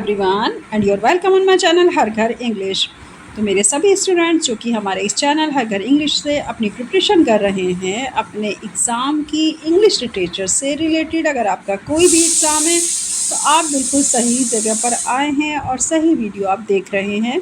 Everyone and you're welcome on my channel Har Ghar English. तो मेरे सभी स्टूडेंट्स जो कि हमारे इस चैनल हर घर इंग्लिश से अपनी प्रिपरेशन कर रहे हैं अपने एग्ज़ाम की इंग्लिश लिटरेचर से रिलेटेड, अगर आपका कोई भी एग्ज़ाम है तो आप बिल्कुल सही जगह पर आए हैं और सही वीडियो आप देख रहे हैं।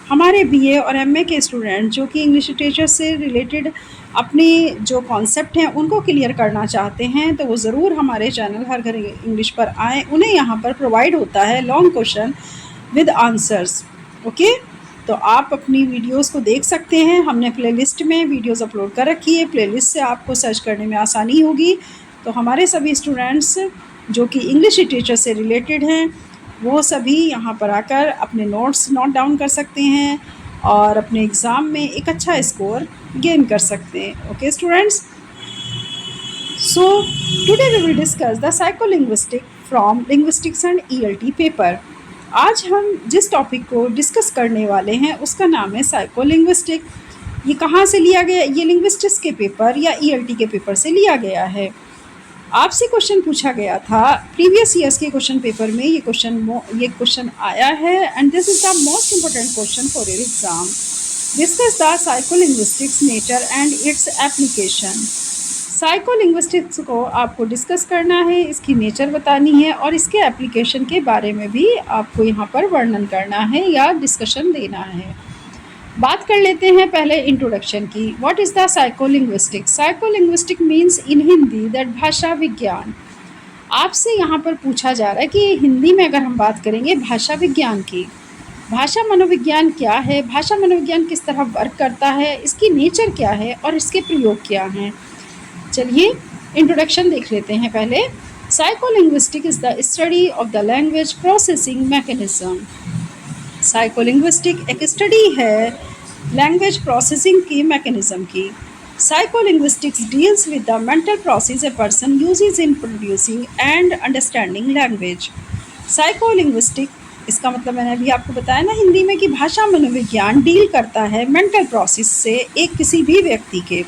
हमारे बीए और एमए के स्टूडेंट जो कि इंग्लिश लिटरेचर से रिलेटेड अपनी जो कॉन्सेप्ट हैं उनको क्लियर करना चाहते हैं तो वो ज़रूर हमारे चैनल हर घर इंग्लिश पर आएँ। उन्हें यहाँ पर प्रोवाइड होता है long question with answers. Okay, तो आप अपनी वीडियोस को देख सकते हैं। हमने प्लेलिस्ट में वीडियोस अपलोड कर रखी है, प्लेलिस्ट से आपको सर्च करने में आसानी होगी। तो हमारे सभी स्टूडेंट्स जो कि इंग्लिश लिटरेचर से रिलेटेड हैं वो सभी यहाँ पर आकर अपने नोट्स नोट डाउन कर सकते हैं और अपने एग्ज़ाम में एक अच्छा स्कोर गेन कर सकते हैं। Okay students, so today we will discuss the psycholinguistic from linguistics and ELT paper. आज हम जिस टॉपिक को डिस्कस करने वाले हैं उसका नाम है साइकोलिंग्विस्टिक। ये कहाँ से लिया गया? ये लिंग्विस्टिक्स के पेपर या ईएलटी के पेपर से लिया गया है। आपसे क्वेश्चन पूछा गया था प्रीवियस ईयर्स के क्वेश्चन पेपर में, ये क्वेश्चन आया है and this is the most important question for your exam. Discuss the psycholinguistics nature and its application. Psycholinguistics को आपको डिस्कस करना है, इसकी नेचर बतानी है और इसके एप्लीकेशन के बारे में भी आपको यहाँ पर वर्णन करना है या डिस्कशन देना है। बात कर लेते हैं पहले इंट्रोडक्शन की। What is the psycholinguistic? Psycholinguistic means in Hindi that भाषा विज्ञान। आपसे यहाँ पर पूछा जा रहा है कि हिंदी में अगर हम बात करेंगे भाषा विज्ञान की, भाषा मनोविज्ञान क्या है, भाषा मनोविज्ञान किस तरह वर्क करता है, इसकी नेचर क्या है और इसके प्रयोग क्या हैं। चलिए इंट्रोडक्शन देख लेते हैं पहले। Psycholinguistic is the study of the language processing mechanism. Psycholinguistic एक स्टडी है लैंग्वेज प्रोसेसिंग की मैकेनिज्म की। Psycholinguistics deals with the mental process a person uses in producing and understanding language. Psycholinguistic इसका मतलब मैंने अभी आपको बताया ना हिंदी में कि भाषा मनोविज्ञान डील करता है मेंटल प्रोसेस से एक किसी भी व्यक्ति के।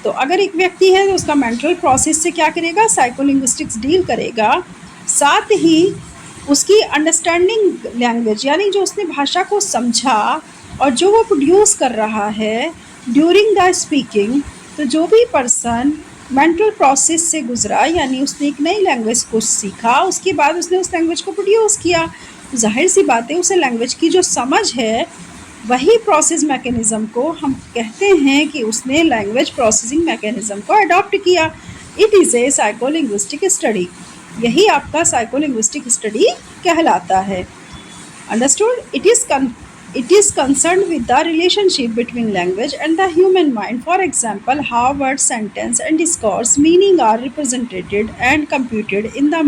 तो अगर एक व्यक्ति है तो उसका मेंटल प्रोसेस से क्या करेगा? साइकोलिंग्विस्टिक्स डील करेगा। साथ ही उसकी अंडरस्टैंडिंग लैंग्वेज यानी जो उसने भाषा को समझा और जो वो प्रोड्यूस कर रहा है ड्यूरिंग द स्पीकिंग, तो जो भी पर्सन मेंटल प्रोसेस से गुजरा यानी उसने एक नई लैंग्वेज को सीखा, उसके बाद उसने उस लैंग्वेज को प्रोड्यूस किया, तो जाहिर सी बात है उसे लैंग्वेज की जो समझ है वही प्रोसेस मैकेनिज़्म को हम कहते हैं कि उसने लैंग्वेज प्रोसेसिंग मैकेनिज़्म को अडॉप्ट किया। It is a psycholinguistic study. यही आपका साइकोलिंग्विस्टिक स्टडी कहलाता है। Understood? It is concern with the relationship between language and the human mind. For example, how word, sentence and discourse meaning are represented and computed in the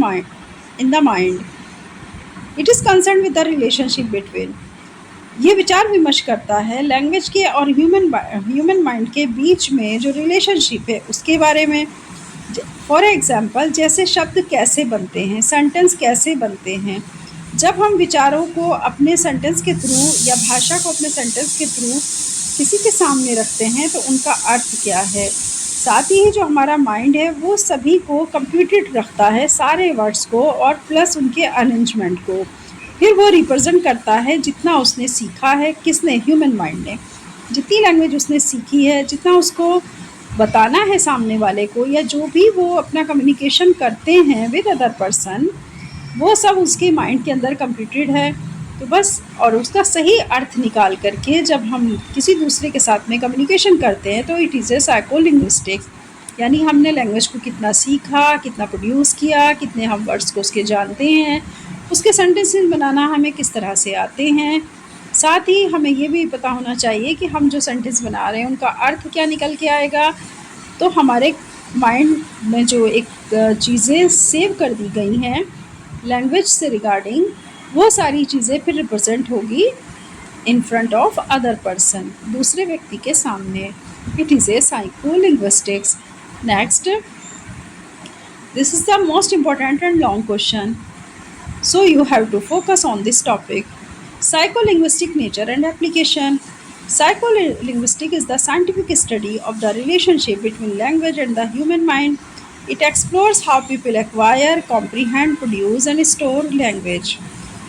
mind. It is concern with the relationship between, ये विचार विमर्श करता है language के और human mind के बीच में जो रिलेशनशिप है उसके बारे में। फॉर एग्ज़ाम्पल, जैसे शब्द कैसे बनते हैं, सेंटेंस कैसे बनते हैं। जब हम विचारों को अपने सेंटेंस के थ्रू या भाषा को अपने सेंटेंस के थ्रू किसी के सामने रखते हैं तो उनका अर्थ क्या है। साथ ही जो हमारा माइंड है वो सभी को कंप्यूटेड रखता है, सारे वर्ड्स को और प्लस उनके अरेंजमेंट को। फिर वो रिप्रेजेंट करता है जितना उसने सीखा है, किसने? ह्यूमन माइंड ने। जितनी लैंग्वेज उसने सीखी है, जितना उसको बताना है सामने वाले को, या जो भी वो अपना कम्युनिकेशन करते हैं विद अदर पर्सन, वो सब उसके माइंड के अंदर कंप्यूटेड है। तो बस, और उसका सही अर्थ निकाल करके जब हम किसी दूसरे के साथ में कम्युनिकेशन करते हैं तो इट इज़ ए साइकोलिंग्विस्टिक, यानी हमने लैंग्वेज को कितना सीखा, कितना प्रोड्यूस किया, कितने हम वर्ड्स को उसके जानते हैं, उसके सेंटेंसेस बनाना हमें किस तरह से आते हैं। साथ ही हमें ये भी पता होना चाहिए कि हम जो सेंटेंस बना रहे हैं उनका अर्थ क्या निकल के आएगा। तो हमारे माइंड में जो एक चीज़ें सेव कर दी गई हैं लैंग्वेज से रिगार्डिंग, वो सारी चीज़ें फिर रिप्रेजेंट होगी in front of other person, दूसरे व्यक्ति के सामने। It is A psycholinguistics. Next, this is the most important and long question, so you have to focus on this topic. Psycholinguistic nature and application. Psycholinguistic is the scientific study of the relationship between language and the human mind. It explores how people acquire, comprehend, produce and store language.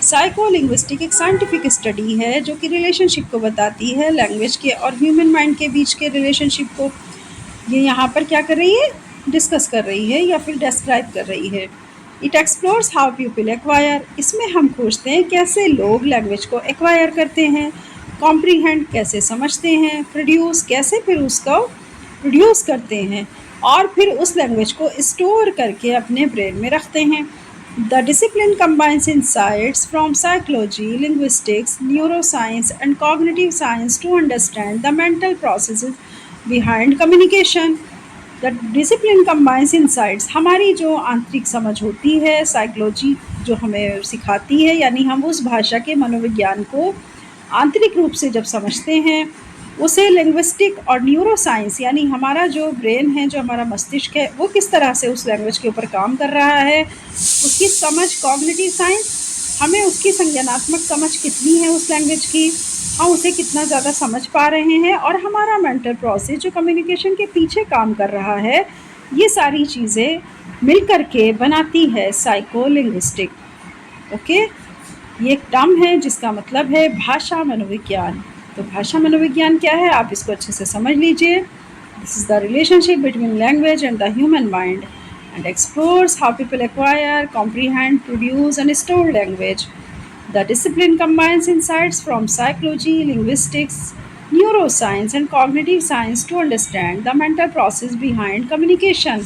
Psycho linguistic एक scientific study है जो कि relationship को बताती है, language के और human mind के बीच के रिलेशनशिप को। ये यहाँ पर क्या कर रही है, डिस्कस कर रही है या फिर डिस्क्राइब कर रही है। It explores how people acquire, इसमें हम खोजते हैं कैसे लोग लैंग्वेज को एक्वायर करते हैं, कॉम्प्रीहेंड कैसे समझते हैं, प्रोड्यूस कैसे फिर उसको प्रोड्यूस करते हैं और फिर उस लैंग्वेज को स्टोर करके अपने ब्रेन में रखते हैं। The discipline combines insights from psychology, linguistics, neuroscience and cognitive science to understand the mental processes behind communication. The discipline combines insights, हमारी जो आंतरिक समझ होती है, साइकोलॉजी जो हमें सिखाती है, यानी हम उस भाषा के मनोविज्ञान को आंतरिक रूप से जब समझते हैं, उसे लिंग्विस्टिक और न्यूरोसाइंस यानी हमारा जो ब्रेन है, जो हमारा मस्तिष्क है, वो किस तरह से उस लैंग्वेज के ऊपर काम कर रहा है, उसकी समझ, कॉग्निटिव साइंस, हमें उसकी संज्ञानात्मक समझ कितनी है उस लैंग्वेज की, हम उसे कितना ज़्यादा समझ पा रहे हैं, और हमारा मेंटल प्रोसेस जो कम्युनिकेशन के पीछे काम कर रहा है, ये सारी चीज़ें मिल कर के बनाती है साइको लिंग्विस्टिक। ओके, ये एक टर्म है जिसका मतलब है भाषा मनोविज्ञान। तो भाषा मनोविज्ञान क्या है, आप इसको अच्छे से समझ लीजिए। This is the relationship between language and the human mind and explores how people acquire, comprehend, produce, and store language. The discipline combines insights from psychology, linguistics, neuroscience, and cognitive science to understand the mental process behind communication.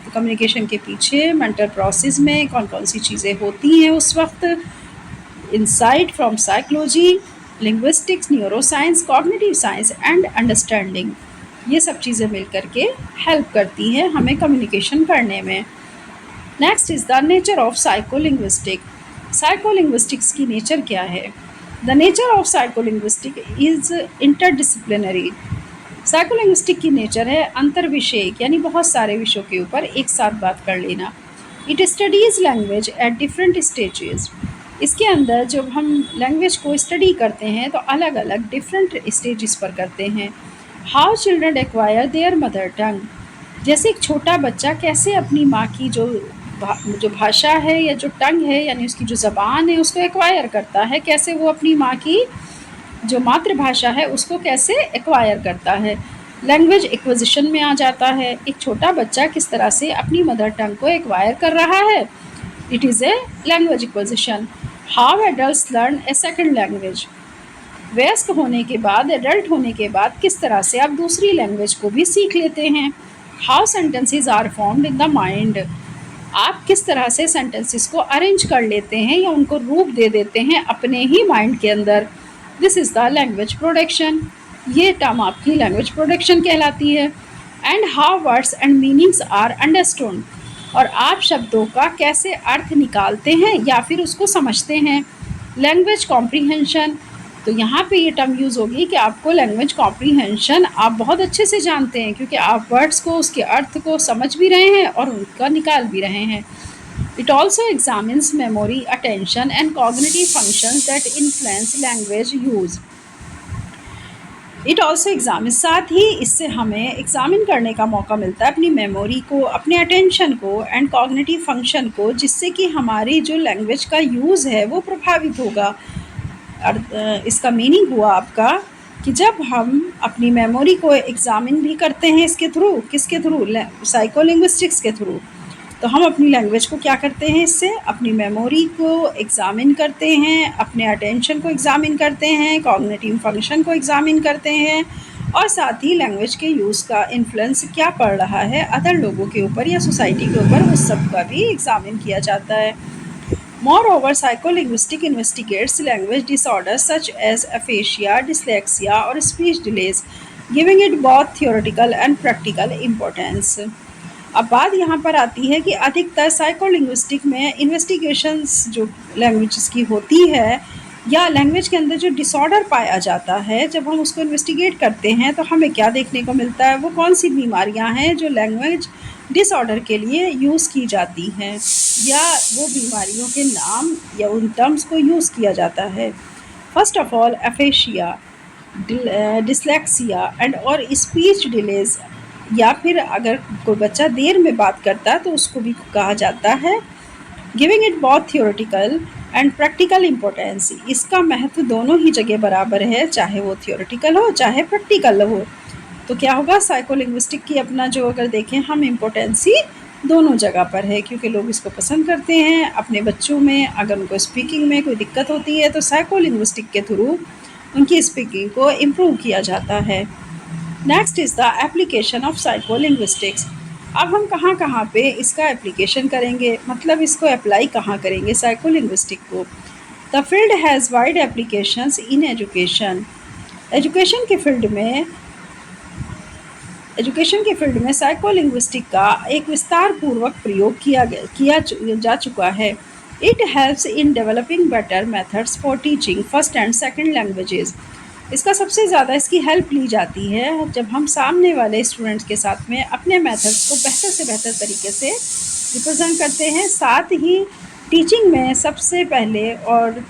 तो communication के पीछे mental process में कौन कौन सी चीज़ें होती हैं उस वक्त, insight from psychology, linguistics, neuroscience, cognitive science and understanding, ये सब चीज़ें मिल करके हेल्प करती हैं हमें कम्युनिकेशन करने में। Next is the nature of psycholinguistic. Psycholinguistics की नेचर क्या है? The nature of psycholinguistic is interdisciplinary. Psycholinguistic की नेचर है अंतर्विषयक, यानी बहुत सारे विषयों के ऊपर एक साथ बात कर लेना। It studies language at different stages. इसके अंदर जब हम लैंग्वेज को स्टडी करते हैं तो अलग अलग डिफरेंट स्टेजेस पर करते हैं। How children acquire there mother tongue, जैसे एक छोटा बच्चा कैसे अपनी माँ की जो भाषा है या जो टंग है, यानी उसकी जो ज़बान है, उसको एक्वायर करता है, कैसे वो अपनी माँ की जो मातृभाषा है उसको कैसे एक्वायर करता है, लैंग्वेज एक्विजिशन में आ जाता है। एक छोटा बच्चा किस तरह से अपनी मदर टंग को एक्वायर कर रहा है, it is a language acquisition. How adults learn A second language, वयस्क होने के बाद, एडल्ट होने के बाद किस तरह से आप दूसरी लैंग्वेज को भी सीख लेते हैं। How sentences are formed in the mind, आप किस तरह से सेंटेंसेस को अरेंज कर लेते हैं या उनको रूप दे देते हैं अपने ही माइंड के अंदर। This is the language production, ये टर्म आपकी लैंग्वेज प्रोडक्शन कहलाती है। And how words and meanings are understood, और आप शब्दों का कैसे अर्थ निकालते हैं या फिर उसको समझते हैं। लैंग्वेज कॉम्प्रीहेंशन, तो यहाँ पे ये टर्म यूज़ होगी कि आपको लैंग्वेज कॉम्प्रीहेंशन आप बहुत अच्छे से जानते हैं, क्योंकि आप वर्ड्स को, उसके अर्थ को समझ भी रहे हैं और उनका निकाल भी रहे हैं। It also examines memory, attention and cognitive functions that influence language use. It also examine, साथ ही इससे हमें एग्जामिन करने का मौका मिलता है अपनी मेमोरी को, अपने अटेंशन को एंड कॉग्निटिव फंक्शन को, जिससे कि हमारी जो लैंग्वेज का यूज़ है वो प्रभावित होगा। इसका मीनिंग हुआ आपका कि जब हम अपनी मेमोरी को एग्जामिन भी करते हैं इसके थ्रू, किसके थ्रू, साइकोलिंग्विस्टिक्स के थ्रू, तो हम अपनी लैंग्वेज को क्या करते हैं, इससे अपनी मेमोरी को एग्जामिन करते हैं, अपने अटेंशन को एग्जामिन करते हैं, कॉग्निटिव फंक्शन को एग्जामिन करते हैं, और साथ ही लैंग्वेज के यूज़ का इन्फ्लुएंस क्या पड़ रहा है अदर लोगों के ऊपर या सोसाइटी के ऊपर, उस सब का भी एग्जामिन किया जाता है। Moreover, psycholinguistic investigates language disorders such as aphasia, dyslexia, or speech delays, giving it both theoretical and practical importance. अब बात यहाँ पर आती है कि अधिकतर साइकोलिंग्विस्टिक में इन्वेस्टिगेशंस जो लैंग्वेज की होती है या लैंग्वेज के अंदर जो डिसऑर्डर पाया जाता है, जब हम उसको इन्वेस्टिगेट करते हैं तो हमें क्या देखने को मिलता है, वो कौन सी बीमारियाँ हैं जो लैंग्वेज डिसऑर्डर के लिए यूज़ की जाती हैं, या वो बीमारियों के नाम या उन टर्म्स को यूज़ किया जाता है। First of all aphasia, dyslexia and और स्पीच डिलेज, या फिर अगर कोई बच्चा देर में बात करता है तो उसको भी कहा जाता है giving it both theoretical and practical importance. इसका महत्व दोनों ही जगह बराबर है, चाहे वो थियोरेटिकल हो चाहे प्रैक्टिकल हो। तो क्या होगा, साइकोलिंग्विस्टिक की अपना जो अगर देखें हम इम्पोर्टेंस ही दोनों जगह पर है, क्योंकि लोग इसको पसंद करते हैं। अपने बच्चों में अगर उनको स्पीकिंग में कोई दिक्कत होती है तो साइकोलिंग्विस्टिक के थ्रू उनकी स्पीकिंग को इम्प्रूव किया जाता है। Next is the application of psycholinguistics. अब हम कहाँ कहाँ पे इसका एप्लीकेशन करेंगे, मतलब इसको अप्लाई कहाँ करेंगे साइकोलिंग्विस्टिक को। The field has wide applications in education. Education के फील्ड में साइकोलिंग्विस्टिक का एक विस्तार पूर्वक प्रयोग किया जा चुका है। It helps in developing better methods for teaching first and second languages. इसका सबसे ज़्यादा इसकी हेल्प ली जाती है जब हम सामने वाले स्टूडेंट्स के साथ में अपने मेथड्स को बेहतर से बेहतर तरीके से रिप्रेजेंट करते हैं। साथ ही टीचिंग में सबसे पहले और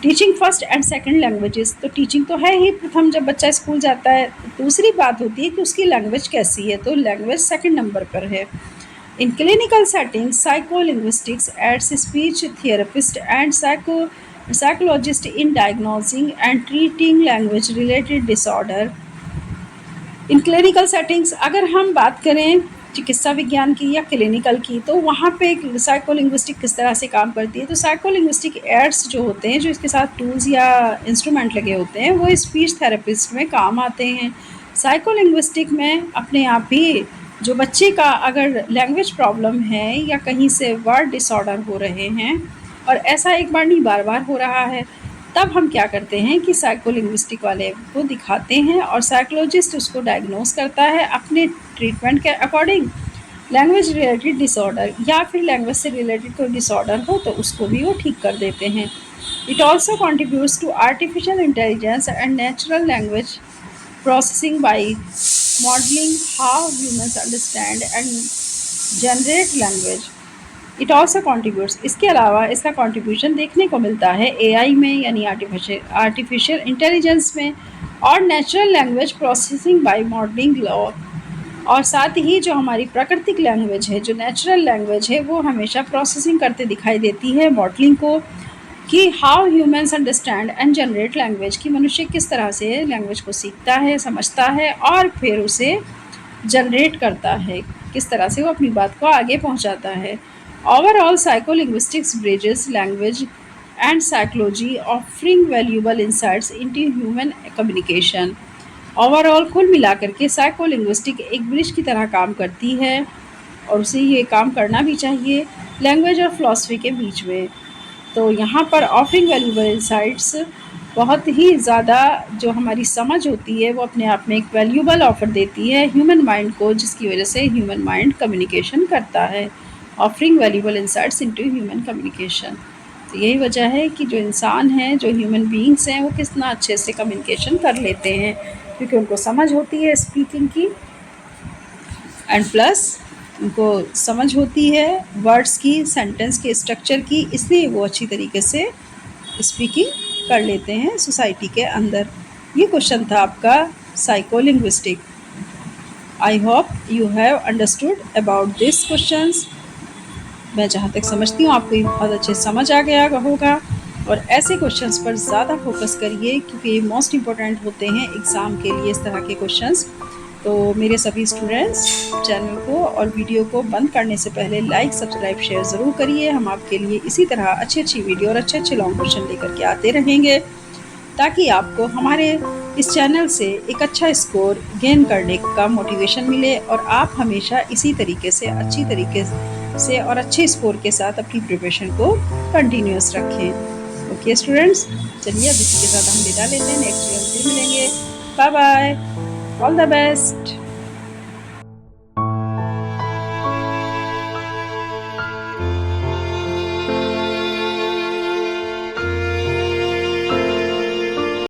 teaching first and second languages, तो टीचिंग तो है ही प्रथम जब बच्चा स्कूल जाता है। दूसरी बात होती है कि उसकी लैंग्वेज कैसी है, तो लैंग्वेज सेकंड नंबर पर है। In clinical setting psycholinguistics aids speech therapist and psychologist in diagnosing and treating language related disorder. In clinical settings अगर हम बात करें चिकित्सा विज्ञान की या क्लिनिकल की, तो वहाँ पे साइकोलिंग्विस्टिक किस तरह से काम करती है। तो साइकोलिंग्विस्टिक एड्स जो होते हैं, जो इसके साथ टूल्स या इंस्ट्रूमेंट लगे होते हैं, वो स्पीच थेरेपिस्ट में काम आते हैं। साइकोलिंग्विस्टिक में अपने आप ही जो बच्चे का अगर लैंग्वेज प्रॉब्लम है या कहीं से वर्ड डिसऑर्डर हो रहे हैं, और ऐसा एक बार नहीं बार बार हो रहा है, तब हम क्या करते हैं कि साइकोलिंग्विस्टिक वाले को दिखाते हैं और साइकोलॉजिस्ट उसको डायग्नोस करता है अपने ट्रीटमेंट के अकॉर्डिंग। लैंग्वेज रिलेटेड डिसऑर्डर या फिर लैंग्वेज से रिलेटेड कोई डिसऑर्डर हो तो उसको भी वो ठीक कर देते हैं। It also contributes to artificial intelligence and natural language processing by modelling how humans understand and generate language. It also contributes, इसके अलावा इसका कॉन्ट्रीब्यूशन देखने को मिलता है एआई में, यानी आर्टिफिशियल इंटेलिजेंस में, और natural language processing by modelling law. और साथ ही जो हमारी प्राकृतिक लैंग्वेज है, जो नेचुरल लैंग्वेज है, वो हमेशा प्रोसेसिंग करते दिखाई देती है मॉडलिंग को, कि how humans understand and generate language, कि मनुष्य किस तरह से लैंग्वेज को सीखता है, समझता है और फिर उसे जनरेट करता है, किस तरह से वो अपनी बात को आगे पहुंचाता है। Overall psycholinguistics bridges language and psychology offering valuable insights into human communication. Overall कुल मिलाकर के साइकोलिंग्विस्टिक एक ब्रिज की तरह काम करती है, और उसे ये काम करना भी चाहिए लैंग्वेज और फिलॉसफी के बीच में। तो यहाँ पर ऑफरिंग वैल्यूएबल इंसाइट्स बहुत ही ज़्यादा जो हमारी समझ होती है वो अपने आप में एक वैल्यूएबल ऑफर देती है ह्यूमन माइंड को, जिसकी वजह से ह्यूमन माइंड कम्युनिकेशन करता है। Offering valuable insights into human communication. तो यही वजह है कि जो इंसान हैं, जो ह्यूमन बीइंग्स हैं, वो कितना अच्छे से कम्युनिकेशन कर लेते हैं, क्योंकि उनको समझ होती है स्पीकिंग की, एंड प्लस उनको समझ होती है वर्ड्स की, सेंटेंस के स्ट्रक्चर की, इसलिए वो अच्छी तरीके से स्पीकिंग कर लेते हैं सोसाइटी के अंदर। ये क्वेश्चन था आपका psycholinguistic. I hope you have understood about this questions. मैं जहाँ तक समझती हूँ आपको ये बहुत अच्छे समझ आ गया होगा, और ऐसे क्वेश्चंस पर ज़्यादा फोकस करिए, क्योंकि ये मोस्ट इम्पोर्टेंट होते हैं एग्ज़ाम के लिए इस तरह के क्वेश्चंस। तो मेरे सभी स्टूडेंट्स चैनल को और वीडियो को बंद करने से पहले लाइक, सब्सक्राइब, शेयर ज़रूर करिए। हम आपके लिए इसी तरह अच्छी अच्छी वीडियो और अच्छे अच्छे लॉन्ग क्वेश्चन लेकर के आते रहेंगे, ताकि आपको हमारे इस चैनल से एक अच्छा स्कोर गेन करने का मोटिवेशन मिले, और आप हमेशा इसी तरीके से अच्छी तरीके से और अच्छे स्कोर के साथ अपनी प्रिपरेशन को कंटिन्यूस रखें। ओके स्टूडेंट्स, चलिए अब इसी के साथ हम विदा लेते हैं। नेक्स्ट वीडियो में फिर मिलेंगे। Bye bye, all the best.